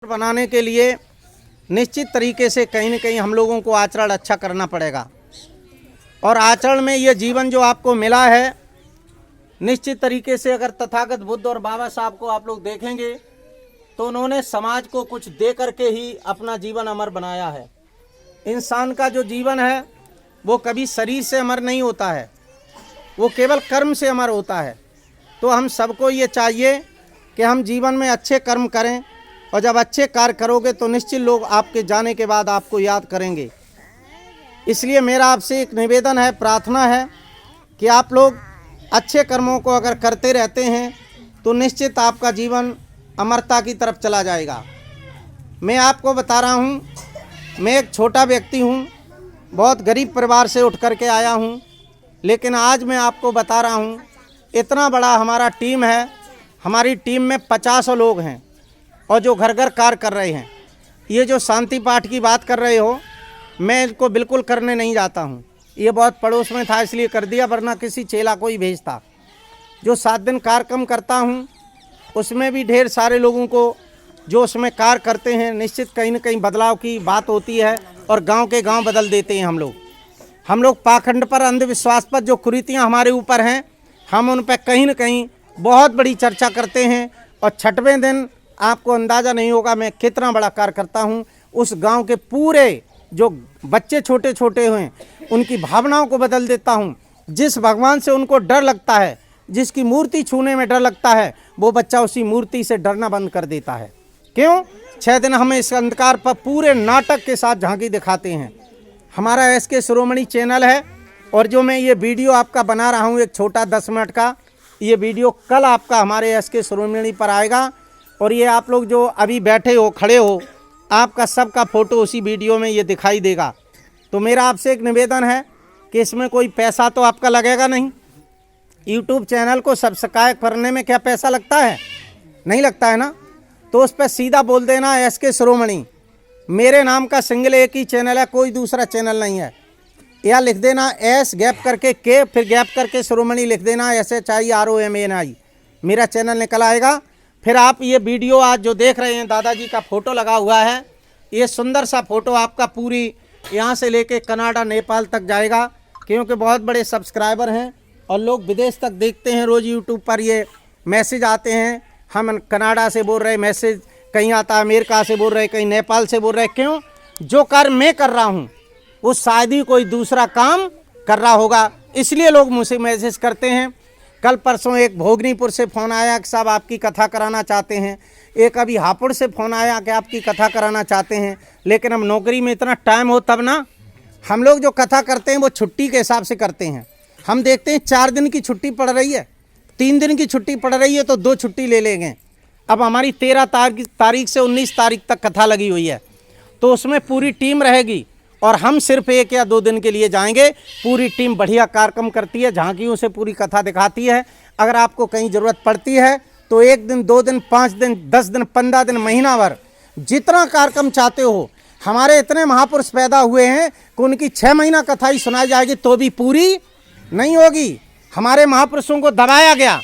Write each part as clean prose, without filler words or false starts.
बनाने के लिए निश्चित तरीके से कहीं न कहीं हम लोगों को आचरण अच्छा करना पड़ेगा। और आचरण में ये जीवन जो आपको मिला है, निश्चित तरीके से अगर तथागत बुद्ध और बाबा साहब को आप लोग देखेंगे तो उन्होंने समाज को कुछ दे करके ही अपना जीवन अमर बनाया है। इंसान का जो जीवन है वो कभी शरीर से अमर नहीं होता है, वो केवल कर्म से अमर होता है। तो हम सबको ये चाहिए कि हम जीवन में अच्छे कर्म करें, और जब अच्छे कार्य करोगे तो निश्चित लोग आपके जाने के बाद आपको याद करेंगे। इसलिए मेरा आपसे एक निवेदन है, प्रार्थना है कि आप लोग अच्छे कर्मों को अगर करते रहते हैं तो निश्चित आपका जीवन अमरता की तरफ चला जाएगा। मैं आपको बता रहा हूँ, मैं एक छोटा व्यक्ति हूँ, बहुत गरीब परिवार से उठ करके आया हूँ, लेकिन आज मैं आपको बता रहा हूँ इतना बड़ा हमारा टीम है। हमारी टीम में 50 लोग हैं और जो घर घर कार्य कर रहे हैं। ये जो शांति पाठ की बात कर रहे हो, मैं इनको बिल्कुल करने नहीं जाता हूँ। ये बहुत पड़ोस में था इसलिए कर दिया, वरना किसी चेला को ही भेजता। जो 7 दिन कार्यक्रम करता हूँ उसमें भी ढेर सारे लोगों को जो उसमें कार्य करते हैं, निश्चित कहीं न कहीं बदलाव की बात होती है और गांव के गांव बदल देते हैं। हम लोग पाखंड पर, अंधविश्वास पर जो कुरीतियाँ हमारे ऊपर हैं, हम उन पर कहीं न कहीं बहुत बड़ी चर्चा करते हैं। और 6वें दिन आपको अंदाज़ा नहीं होगा मैं कितना बड़ा कार्य करता हूँ। उस गांव के पूरे जो बच्चे छोटे छोटे हैं उनकी भावनाओं को बदल देता हूँ। जिस भगवान से उनको डर लगता है, जिसकी मूर्ति छूने में डर लगता है, वो बच्चा उसी मूर्ति से डरना बंद कर देता है। क्यों? 6 दिन हमें इस अंधकार पर पूरे नाटक के साथ झांकी दिखाते हैं। हमारा SK शिरोमणि चैनल है, और जो मैं ये वीडियो आपका बना रहा हूँ एक छोटा 10 मिनट का, ये वीडियो कल आपका हमारे SK शिरोमणि पर आएगा। और ये आप लोग जो अभी बैठे हो, खड़े हो, आपका सबका फ़ोटो उसी वीडियो में ये दिखाई देगा। तो मेरा आपसे एक निवेदन है कि इसमें कोई पैसा तो आपका लगेगा नहीं। यूट्यूब चैनल को सब्सक्राइब करने में क्या पैसा लगता है? नहीं लगता है ना। तो उस पर सीधा बोल देना SK शिरोमणि, मेरे नाम का सिंगल एक ही चैनल है, कोई दूसरा चैनल नहीं है। या लिख देना S गैप करके K, फिर गैप करके शिरोमणि लिख देना, SHIROMANI, मेरा चैनल निकल आएगा। फिर आप ये वीडियो आज जो देख रहे हैं, दादाजी का फ़ोटो लगा हुआ है, ये सुंदर सा फ़ोटो आपका पूरी यहाँ से लेके कनाडा, नेपाल तक जाएगा, क्योंकि बहुत बड़े सब्सक्राइबर हैं और लोग विदेश तक देखते हैं। रोज़ यूट्यूब पर ये मैसेज आते हैं, हम कनाडा से बोल रहे, मैसेज कहीं आता है अमेरिका से बोल रहे, कहीं नेपाल से बोल रहे। क्यों? जो कार्य मैं कर रहा हूँ वो शायद ही कोई दूसरा काम कर रहा होगा, इसलिए लोग मुझसे मैसेज करते हैं। कल परसों एक भोगनीपुर से फ़ोन आया कि साहब आपकी कथा कराना चाहते हैं। एक अभी हापुड़ से फ़ोन आया कि आपकी कथा कराना चाहते हैं। लेकिन हम नौकरी में इतना टाइम हो तब ना, हम लोग जो कथा करते हैं वो छुट्टी के हिसाब से करते हैं। हम देखते हैं 4 दिन की छुट्टी पड़ रही है, 3 दिन की छुट्टी पड़ रही है तो 2 छुट्टी ले लेंगे। अब हमारी 13 तारीख से 19 तारीख तक कथा लगी हुई है, तो उसमें पूरी टीम रहेगी और हम सिर्फ 1 या 2 दिन के लिए जाएंगे। पूरी टीम बढ़िया कार्यक्रम करती है, झांकियों से पूरी कथा दिखाती है। अगर आपको कहीं ज़रूरत पड़ती है तो 1 दिन, 2 दिन, 5 दिन, 10 दिन, 15 दिन, महीना भर, जितना कार्यक्रम चाहते हो। हमारे इतने महापुरुष पैदा हुए हैं कि उनकी 6 महीना कथा ही सुनाई जाएगी तो भी पूरी नहीं होगी। हमारे महापुरुषों को दबाया गया,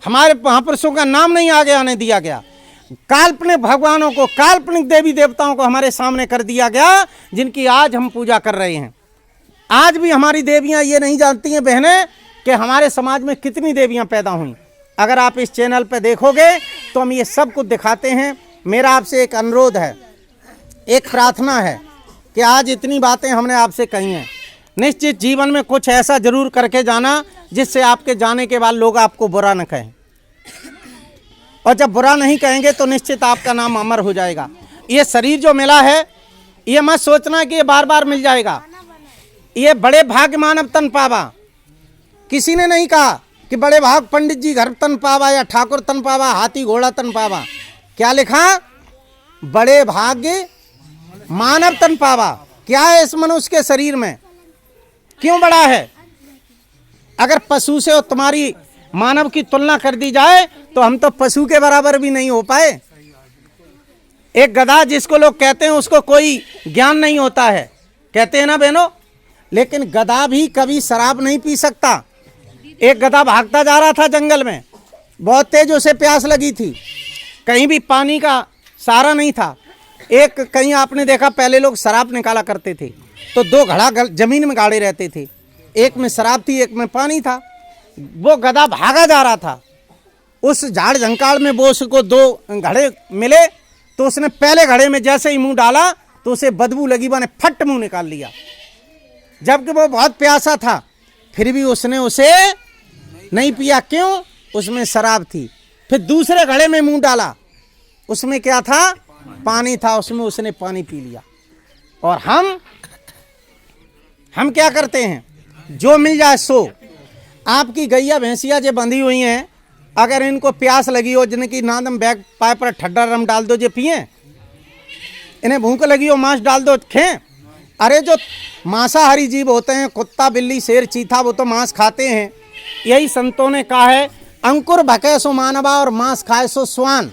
हमारे महापुरुषों का नाम नहीं आगे आने दिया गया। काल्पनिक भगवानों को, काल्पनिक देवी देवताओं को हमारे सामने कर दिया गया, जिनकी आज हम पूजा कर रहे हैं। आज भी हमारी देवियां ये नहीं जानती हैं बहनें कि हमारे समाज में कितनी देवियां पैदा हुई। अगर आप इस चैनल पर देखोगे तो हम ये सब कुछ दिखाते हैं। मेरा आपसे एक अनुरोध है, एक प्रार्थना है कि आज इतनी बातें हमने आपसे कही हैं, निश्चित जीवन में कुछ ऐसा जरूर करके जाना जिससे आपके जाने के बाद लोग आपको बुरा न कहें। और जब बुरा नहीं कहेंगे तो निश्चित आपका नाम अमर हो जाएगा। ये शरीर जो मिला है, ये मत सोचना कि ये बार बार मिल जाएगा। ये बड़े भाग्य मानव तन पावा। किसी ने नहीं कहा कि बड़े भाग पंडित जी घर तन पावा या ठाकुर तन पावा, हाथी घोड़ा तन पावा। क्या लिखा? बड़े भाग्य मानव तन पावा। क्या है इस मनुष्य के शरीर में? क्यों बड़ा है? अगर पशु से और तुम्हारी मानव की तुलना कर दी जाए तो हम तो पशु के बराबर भी नहीं हो पाए। एक गधा जिसको लोग कहते हैं उसको कोई ज्ञान नहीं होता है, कहते हैं ना बहनों, लेकिन गधा भी कभी शराब नहीं पी सकता। एक गधा भागता जा रहा था जंगल में, बहुत तेज उसे प्यास लगी थी, कहीं भी पानी का सारा नहीं था। एक कहीं आपने देखा पहले लोग शराब निकाला करते थे तो 2 घड़ा जमीन में गाड़े रहते थे, एक में शराब थी एक में पानी था। वो गधा भागा जा रहा था, उस झाड़ झंकाड़ में वो उसको 2 घड़े मिले तो उसने पहले घड़े में जैसे ही मुंह डाला तो उसे बदबू लगी, मैंने फट मुंह निकाल लिया, जबकि वो बहुत प्यासा था। फिर भी उसने उसे नहीं पिया, क्यों? उसमें शराब थी। फिर दूसरे घड़े में मुंह डाला, उसमें क्या था? पानी था, उसमें उसने पानी पी लिया। और हम क्या करते हैं? जो मिल जाए सो। आपकी गैया भैंसिया जो बंधी हुई हैं, अगर इनको प्यास लगी हो, जिनकी नादम बैग पाए पर ठड्डा रम डाल दो, जो पिए। इन्हें भूख लगी हो, मांस डाल दो, खें। अरे जो मांसाहारी जीव होते हैं, कुत्ता बिल्ली शेर चीथा, वो तो मांस खाते हैं। यही संतों ने कहा है, अंकुर भके सो मानवा और मांस खाए सो स्वान।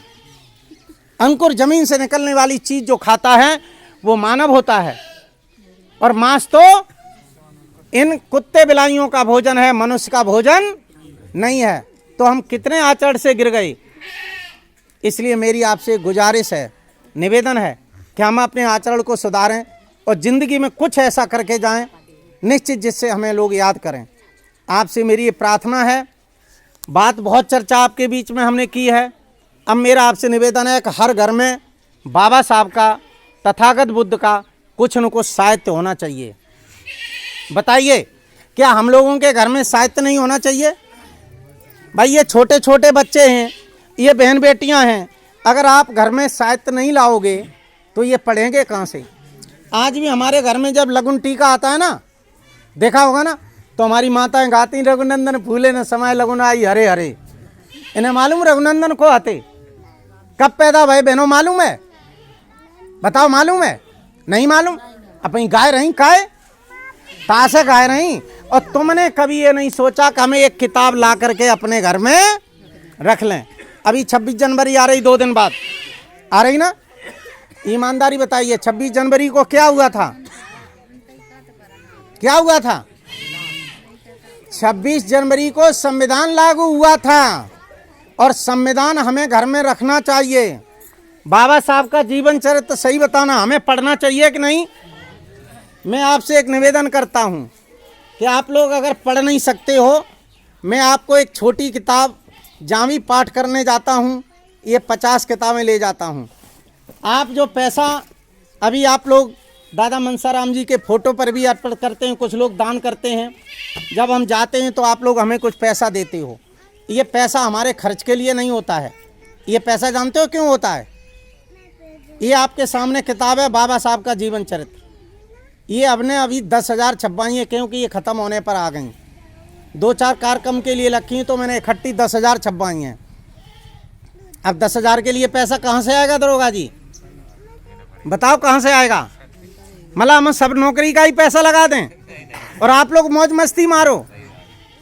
अंकुर जमीन से निकलने वाली चीज जो खाता है वो मानव होता है, और मांस तो इन कुत्ते बिलाइयों का भोजन है, मनुष्य का भोजन नहीं है। तो हम कितने आचरण से गिर गए। इसलिए मेरी आपसे गुजारिश है, निवेदन है कि हम अपने आचरण को सुधारें और जिंदगी में कुछ ऐसा करके जाएं निश्चित जिससे हमें लोग याद करें। आपसे मेरी ये प्रार्थना है। बात बहुत चर्चा आपके बीच में हमने की है। अब मेरा आपसे निवेदन है कि हर घर में बाबा साहब का, तथागत बुद्ध का कुछ न कुछ साहित्य होना चाहिए। बताइए, क्या हम लोगों के घर में साहित्य नहीं होना चाहिए? भाई ये छोटे छोटे बच्चे हैं, ये बहन बेटियां हैं, अगर आप घर में साहित्य नहीं लाओगे तो ये पढ़ेंगे कहाँ से? आज भी हमारे घर में जब लगुन टीका आता है ना, देखा होगा ना, तो हमारी माताएं गाती, रघुनंदन फूले न समय लगुन आई हरे हरे। इन्हें मालूम रघुनंदन को आते कब पैदा भय? बहनों मालूम है? बताओ, मालूम है? नहीं मालूम? अपनी गाय रही काय तासे गाय रही। और तुमने कभी ये नहीं सोचा कि हमें एक किताब ला करके अपने घर में रख लें? अभी 26 जनवरी आ रही, 2 दिन बाद आ रही ना। ईमानदारी बताइए, 26 जनवरी को क्या हुआ था? क्या हुआ था? 26 जनवरी को संविधान लागू हुआ था, और संविधान हमें घर में रखना चाहिए। बाबा साहब का जीवन चरित्र सही बताना हमें पढ़ना चाहिए कि नहीं? मैं आपसे एक निवेदन करता हूं कि आप लोग अगर पढ़ नहीं सकते हो, मैं आपको एक छोटी किताब जामी पाठ करने जाता हूं, ये 50 किताबें ले जाता हूं। आप जो पैसा अभी आप लोग दादा मनसाराम जी के फोटो पर भी अर्पण करते हैं, कुछ लोग दान करते हैं, जब हम जाते हैं तो आप लोग हमें कुछ पैसा देते हो। ये पैसा हमारे खर्च के लिए नहीं होता है। ये पैसा जानते हो क्यों होता है? ये आपके सामने किताब है बाबा साहब का जीवन चरित्र। ये हमने अभी 10,000 छपवाई है, क्योंकि ये ख़त्म होने पर आ गई। 2-4 कार्यक्रम के लिए रखी तो मैंने इकट्ठी 10,000 छपवाई हैं। अब 10,000 के लिए पैसा कहाँ से आएगा दरोगा जी? बताओ कहाँ से आएगा? मतलब हम सब नौकरी का ही पैसा लगा दें और आप लोग मौज मस्ती मारो?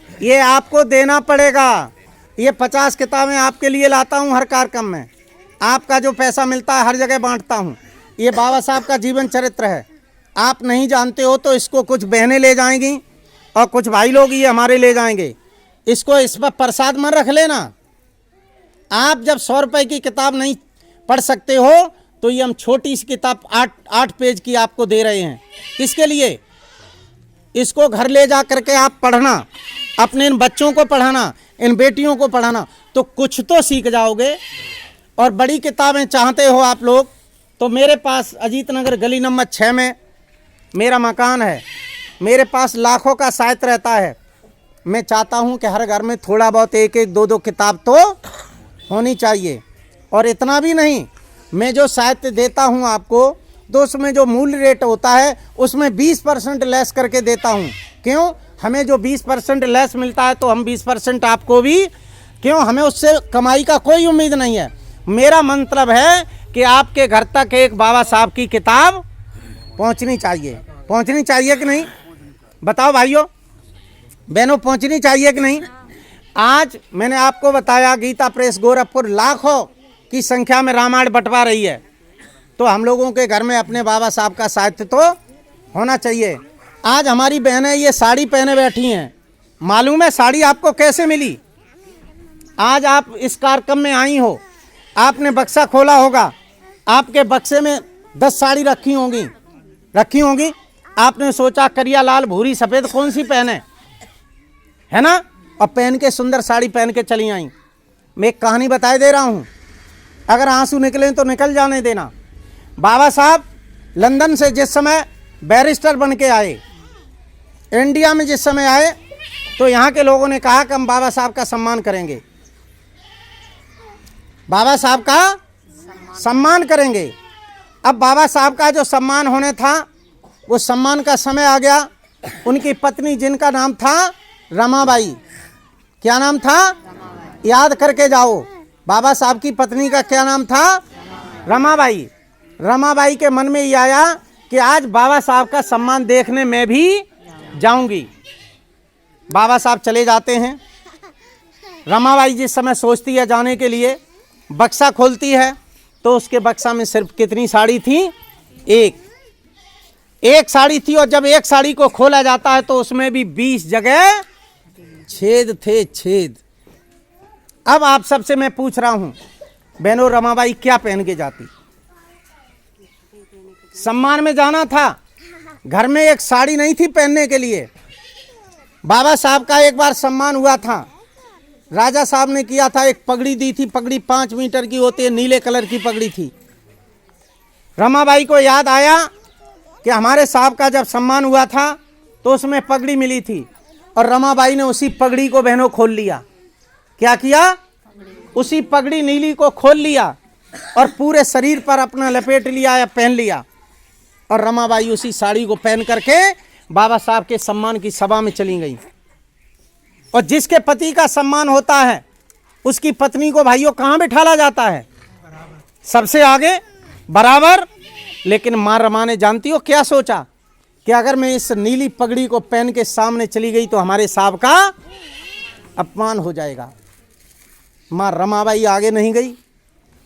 ये आपको देना पड़ेगा। ये 50 किताबें आपके लिए लाता हूँ हर कार्यक्रम में। आपका जो पैसा मिलता है हर जगह बांटता हूँ। ये बाबा साहब का जीवन चरित्र है। आप नहीं जानते हो तो इसको कुछ बहनें ले जाएंगी और कुछ भाई लोग ये हमारे ले जाएंगे। इसको इस पर प्रसाद मत रख लेना। आप जब 100 रुपये की किताब नहीं पढ़ सकते हो तो ये हम छोटी सी किताब 8 पेज की आपको दे रहे हैं। किसके लिए? इसको घर ले जा करके आप पढ़ना, अपने इन बच्चों को पढ़ाना, इन बेटियों को पढ़ाना, तो कुछ तो सीख जाओगे। और बड़ी किताबें चाहते हो आप लोग तो मेरे पास अजीत नगर गली नंबर 6 में मेरा मकान है। मेरे पास लाखों का साहित्य रहता है। मैं चाहता हूं कि हर घर में थोड़ा बहुत 1-1, 2-2 किताब तो होनी चाहिए। और इतना भी नहीं, मैं जो साहित्य देता हूं आपको तो उसमें जो मूल रेट होता है उसमें 20% लेस करके देता हूं। क्यों? हमें जो 20% लेस मिलता है तो हम 20% आपको भी, क्यों? हमें उससे कमाई का कोई उम्मीद नहीं है। मेरा मतलब है कि आपके घर तक एक बाबा साहब की किताब पहुंचनी चाहिए। पहुंचनी चाहिए कि नहीं? बताओ भाइयों बहनों, पहुंचनी चाहिए कि नहीं? आज मैंने आपको बताया गीता प्रेस गोरखपुर लाखों की संख्या में रामायण बंटवा रही है, तो हम लोगों के घर में अपने बाबा साहब का साहित्य तो होना चाहिए। आज हमारी बहनें ये साड़ी पहने बैठी हैं। मालूम है साड़ी आपको कैसे मिली? आज आप इस कार्यक्रम में आई हो, आपने बक्सा खोला होगा, आपके बक्से में 10 साड़ी रखी होंगी। आपने सोचा करिया लाल भूरी सफ़ेद कौन सी पहने, है ना, और पहन के सुंदर साड़ी पहन के चली आई। मैं एक कहानी बताए दे रहा हूँ, अगर आंसू निकलें तो निकल जाने देना। बाबा साहब लंदन से जिस समय बैरिस्टर बन के आए, इंडिया में जिस समय आए, तो यहाँ के लोगों ने कहा कि हम बाबा साहब का सम्मान करेंगे, बाबा साहब का सम्मान करेंगे। अब बाबा साहब का जो सम्मान होने था, वो सम्मान का समय आ गया। उनकी पत्नी जिनका नाम था रमाबाई, क्या नाम था, याद करके जाओ, बाबा साहब की पत्नी का क्या नाम था, रमाबाई। रमाबाई के मन में ये आया कि आज बाबा साहब का सम्मान देखने मैं भी जाऊंगी। बाबा साहब चले जाते हैं। रमाबाई जिस समय सोचती है जाने के लिए, बक्सा खोलती है तो उसके बक्सा में सिर्फ कितनी साड़ी थी, एक साड़ी थी। और जब एक साड़ी को खोला जाता है तो उसमें भी 20 जगह छेद थे, छेद। अब आप सबसे मैं पूछ रहा हूं, बहनों रमाबाई क्या पहन के जाती? सम्मान में जाना था, घर में एक साड़ी नहीं थी पहनने के लिए। बाबा साहब का एक बार सम्मान हुआ था, राजा साहब ने किया था, एक पगड़ी दी थी, पगड़ी 5 मीटर की होती है, नीले कलर की पगड़ी थी। रमाबाई को याद आया कि हमारे साहब का जब सम्मान हुआ था तो उसमें पगड़ी मिली थी, और रमाबाई ने उसी पगड़ी को बहनों खोल लिया। क्या किया? उसी पगड़ी नीली को खोल लिया और पूरे शरीर पर अपना लपेट लिया या पहन लिया, और रमाबाई उसी साड़ी को पहन करके बाबा साहब के सम्मान की सभा में चली गई। और जिसके पति का सम्मान होता है उसकी पत्नी को भाइयों कहाँ बिठाला जाता है? सबसे आगे, बराबर। लेकिन माँ रमा ने जानती हो क्या सोचा कि अगर मैं इस नीली पगड़ी को पहन के सामने चली गई तो हमारे साहब का अपमान हो जाएगा। माँ रमाबाई आगे नहीं गई,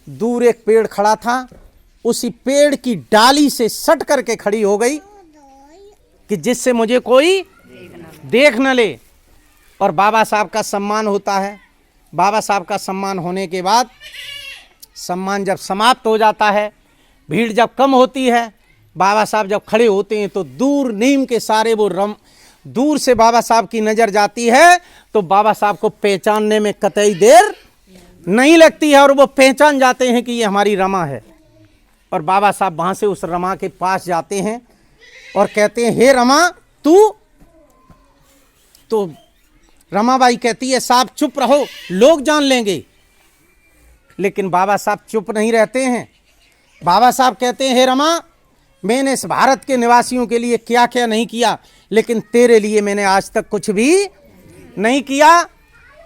दूर एक पेड़ खड़ा था, उसी पेड़ की डाली से सट करके खड़ी हो गई कि जिससे मुझे कोई देख न ले। और बाबा साहब का सम्मान होता है। बाबा साहब का सम्मान होने के बाद, सम्मान जब समाप्त हो जाता है, भीड़ जब कम होती है, बाबा साहब जब खड़े होते हैं तो दूर नीम के सारे वो दूर से बाबा साहब की नज़र जाती है तो बाबा साहब को पहचानने में कतई देर नहीं लगती है, और वो पहचान जाते हैं कि ये हमारी रमा है। और बाबा साहब वहाँ से उस रमा के पास जाते हैं और कहते हैं, हे रमा तू। तो रमाबाई कहती है, साहब चुप रहो, लोग जान लेंगे। लेकिन बाबा साहब चुप नहीं रहते हैं। बाबा साहब कहते हैं, हे रमा, मैंने इस भारत के निवासियों के लिए क्या क्या नहीं किया, लेकिन तेरे लिए मैंने आज तक कुछ भी नहीं किया।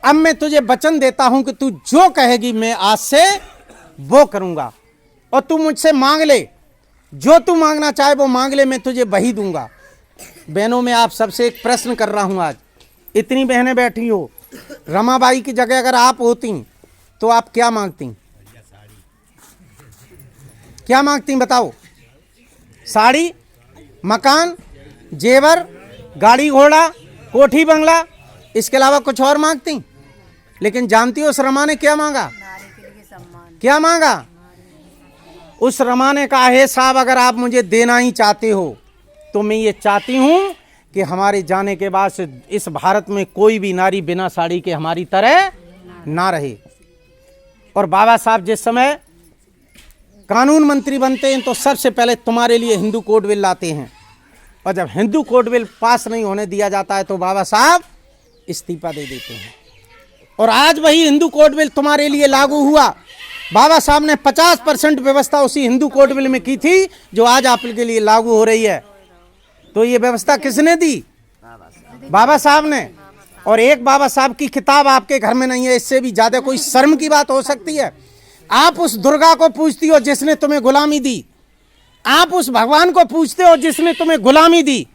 अब मैं तुझे वचन देता हूं कि तू जो कहेगी मैं आज से वो करूंगा, और तू मुझसे मांग ले, जो तू मांगना चाहे वो मांग ले, मैं तुझे वही दूंगा। बहनों, मैं आप सबसे एक प्रश्न कर रहा हूं। आज इतनी बहनें बैठी हो, रमाबाई की जगह अगर आप होती तो आप क्या मांगती? क्या मांगती बताओ? साड़ी, मकान, जेवर, गाड़ी घोड़ा, कोठी बंगला, इसके अलावा कुछ और मांगती? लेकिन जानती हो उस रमा ने क्या मांगा? क्या मांगा? उस रमा ने कहा, हे साहब, अगर आप मुझे देना ही चाहते हो तो मैं ये चाहती हूं कि हमारे जाने के बाद से इस भारत में कोई भी नारी बिना साड़ी के हमारी तरह ना रहे। और बाबा साहब जिस समय कानून मंत्री बनते हैं तो सबसे पहले तुम्हारे लिए हिंदू कोड बिल लाते हैं, और जब हिंदू कोड बिल पास नहीं होने दिया जाता है तो बाबा साहब इस्तीफा दे देते हैं। और आज वही हिंदू कोड बिल तुम्हारे लिए लागू हुआ। बाबा साहब ने 50% व्यवस्था उसी हिंदू कोड बिल में की थी जो आज आपके लिए लागू हो रही है। तो ये व्यवस्था किसने दी? बाबा साहब ने। और एक बाबा साहब की किताब आपके घर में नहीं है, इससे भी ज्यादा कोई शर्म की बात हो सकती है? आप उस दुर्गा को पूजती हो जिसने तुम्हें गुलामी दी, आप उस भगवान को पूजते हो जिसने तुम्हें गुलामी दी,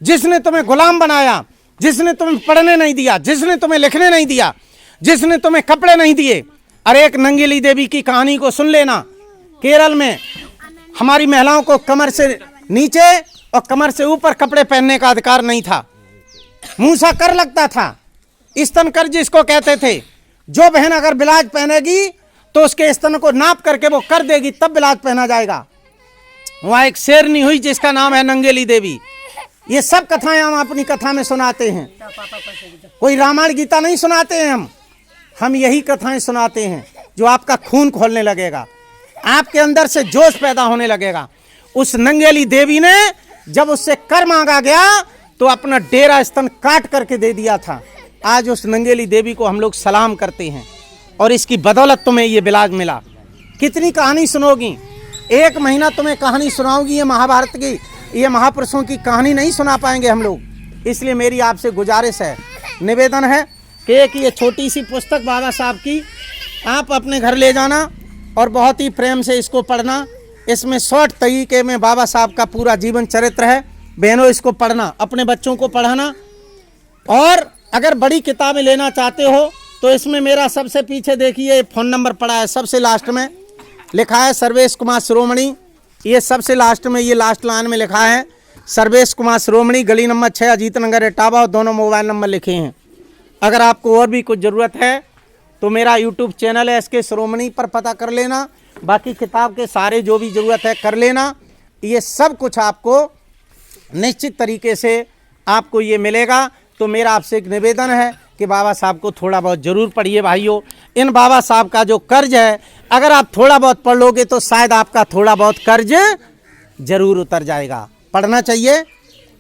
जिसने तुम्हें गुलाम बनाया, जिसने तुम्हें पढ़ने नहीं दिया, जिसने तुम्हें लिखने नहीं दिया, जिसने तुम्हें कपड़े नहीं दिए। अरे एक नंगेली देवी की कहानी को सुन लेना। केरल में हमारी महिलाओं को कमर से नीचे और कमर से ऊपर कपड़े पहनने का अधिकार नहीं था। मुंह सा कर लगता था, स्तन कर जिसको कहते थे। जो बहन अगर ब्लाउज पहनेगी तो उसके स्तन को नाप करके वो कर देगी, तब ब्लाउज पहना जाएगा। वहाँ एक शेरनी हुई जिसका नाम है नंगेली देवी। ये सब कथाएं हम अपनी कथा में सुनाते हैं। कोई रामायण गीता नहीं सुनाते हैं हम यही कथाएं सुनाते हैं जो आपका खून खोलने लगेगा, आपके अंदर से जोश पैदा होने लगेगा। उस नंगेली देवी ने जब उससे कर मांगा गया तो अपना डेरा स्तन काट करके दे दिया था। आज उस नंगेली देवी को हम लोग सलाम करते हैं और इसकी बदौलत तुम्हें ये ब्लाउज मिला। कितनी कहानी सुनोगी, 1 महीना तुम्हें कहानी सुनाऊंगी ये महाभारत की, ये महापुरुषों की कहानी नहीं सुना पाएंगे हम लोग। इसलिए मेरी आपसे गुजारिश है, निवेदन है कि एक ये छोटी सी पुस्तक बाबा साहब की आप अपने घर ले जाना और बहुत ही प्रेम से इसको पढ़ना। इसमें शॉर्ट तरीके में बाबा साहब का पूरा जीवन चरित्र है। बहनों, इसको पढ़ना, अपने बच्चों को पढ़ाना। और अगर बड़ी किताबें लेना चाहते हो तो इसमें मेरा सबसे पीछे देखिए फ़ोन नंबर पड़ा है, सबसे लास्ट में लिखा है सर्वेश कुमार शिरोमणि। ये सबसे लास्ट में, ये लास्ट लाइन में लिखा है सर्वेश कुमार शिरोमणि, गली नंबर 6, अजीत नगर, इटावा, और दोनों मोबाइल नंबर लिखे हैं। अगर आपको और भी कुछ ज़रूरत है तो मेरा यूट्यूब चैनल है SK शिरोमणि पर पता कर लेना। बाकी किताब के सारे जो भी ज़रूरत है कर लेना। ये सब कुछ आपको निश्चित तरीके से आपको ये मिलेगा। तो मेरा आपसे एक निवेदन है कि बाबा साहब को थोड़ा बहुत ज़रूर पढ़िए भाइयों। इन बाबा साहब का जो कर्ज है, अगर आप थोड़ा बहुत पढ़ लोगे तो शायद आपका थोड़ा बहुत कर्ज ज़रूर उतर जाएगा। पढ़ना चाहिए,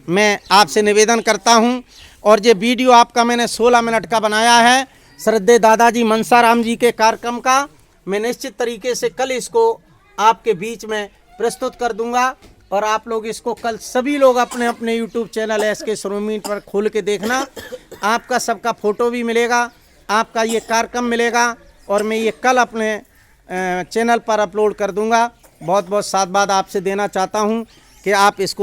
मैं आपसे निवेदन करता हूँ। और ये वीडियो आपका मैंने 16 मिनट का बनाया है श्रद्धेय दादाजी मनसाराम जी के कार्यक्रम का। मैं निश्चित तरीके से कल इसको आपके बीच में प्रस्तुत कर दूंगा और आप लोग इसको कल सभी लोग अपने अपने यूट्यूब चैनल SK शिरोमणि पर खोल के देखना। आपका सबका फ़ोटो भी मिलेगा, आपका ये कार्यक्रम मिलेगा और मैं ये कल अपने चैनल पर अपलोड कर दूंगा। बहुत बहुत साधुवाद आपसे देना चाहता हूँ कि आप इसको